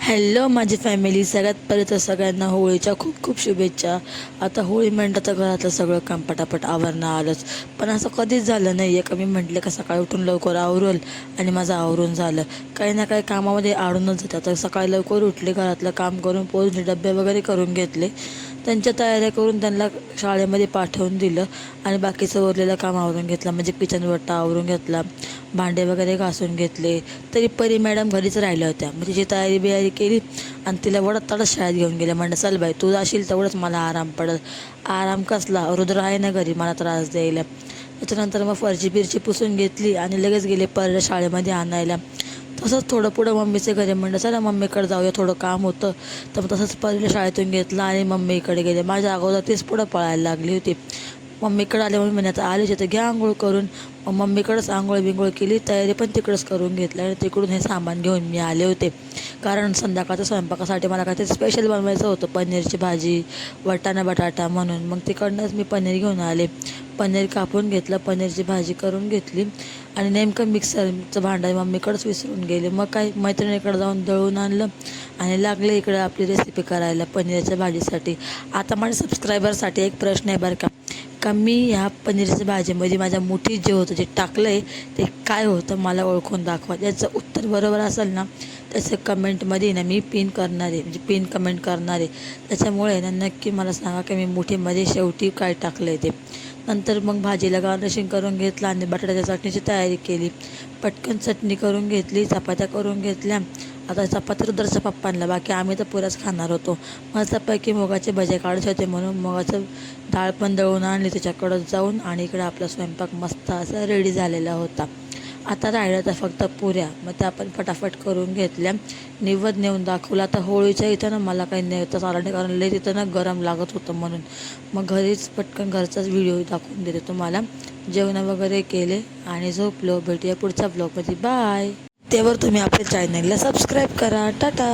Hello माझी family, सगळ्यात पहिले तर सगळ्यांना होळीच्या खूप खूप शुभेच्छा. आता होळी म्हणतात तर घरातलं सगळं काम पटापट आवरणं आलंच, पण असं कधीच झालं नाही आहे का मी म्हटले का सकाळी उठून लवकर आवरल आणि माझं आवरून झालं. काही ना काही कामामध्ये अडूनच जातं. तर सकाळी लवकर उठले, घरातलं काम करून पोहोचले, डबे वगैरे करून घेतले, त्यांच्या तयाऱ्या करून त्यांना शाळेमध्ये पाठवून दिलं आणि बाकीचं उरलेलं काम आवरून घेतलं. म्हणजे किचन वट्टा आवरून घेतला, भांडे वगैरे घासून घेतले. तरी परी मॅडम घरीच राहिल्या होत्या. मग तिची तयारी बियारी केली आणि तिला वडत तडत शाळेत घेऊन गेले. म्हणलं चल बाई, तू जाशील तेवढंच मला आराम पडेल. आराम कसला, रुद्र आहे ना घरी मला त्रास द्यायला. त्याच्यानंतर मग फरची बिरची पुसून घेतली आणि लगेच गेले परत शाळेमध्ये आणायला. तसंच थोडं पुढं मम्मीचे घरी म्हणलं चला मम्मीकडे जाऊया, थोडं काम होतं. तर मग तसंच पहिलं शाळेतून घेतलं आणि मम्मीकडे गेले. माझ्या अगोदर तीच पुढं पळायला लागली होती. मम्मीकडे आले म्हणून म्हणत आलीच तर घ्या आंघोळ करून. मग मम्मीकडंच आंघोळ बिंघोळ केली, तयारी पण तिकडंच करून घेतलं आणि तिकडून हे सामान घेऊन मी आले होते. कारण संध्याकाळच्या स्वयंपाकासाठी मला काहीतरी स्पेशल बनवायचं होतं, पनीरची भाजी, वाटाणा बटाटा म्हणून. मग तिकडनंच मी पनीर घेऊन आले. पनीर कापून घेतलं, पनीरची भाजी करून घेतली आणि नेमकं मिक्सरचं भांडं मम्मीकडंच विसरून गेले. मग काही मैत्रिणीकडे जाऊन दळून आणलं आणि लागले इकडे आपली रेसिपी करायला पनीरच्या भाजीसाठी. आता माझ्या सबस्क्रायबरसाठी एक प्रश्न आहे बरं का मी ह्या पनीरच्या भाजीमध्ये माझ्या मुठीत जे होतं जे टाकलं आहे ते काय होतं मला ओळखून दाखवा. याचं उत्तर बरोबर असेल ना त्याचं कमेंटमध्ये ना मी पिन करणार आहे, म्हणजे पिन कमेंट करणार आहे. त्याच्यामुळे ना नक्की मला सांगा की मी मुठीमध्ये शेवटी काय टाकलं आहे ते. नंतर मग भाजीला गार्निशिंग करून घेतलं आणि बटाट्याच्या चटणीची तयारी केली. पटकन चटणी करून घेतली, चपात्या करून घेतल्या. आता चपाती रुद्रच्या पप्पांना, बाकी आम्ही तर पुऱ्याच खाणार होतो. मस्तपैकी मुगाचे भजे काढायचे होते म्हणून मुगाचं डाळ पण दळून आणली त्याच्याकडं जाऊन आणि इकडे आपला स्वयंपाक मस्त असा रेडी झालेला होता. आता राहिलं तर फक्त पुऱ्या, मग त्या आपण फटाफट करून घेतल्या. निवद नेऊन दाखवला. आता होळीच्या इथं ना मला काही नेता आला नाही, कारण लई तिथं ना गरम लागत होतं म्हणून. मग घरीच पटकन घरचाच व्हिडिओ दाखवून देते तुम्हाला. जेवण वगैरे केले आणि झोपलो. भेटूया पुढच्या ब्लॉगमध्ये. बाय. त्यावर तुम्ही आपल्या चॅनलला सबस्क्राईब करा. टाटा.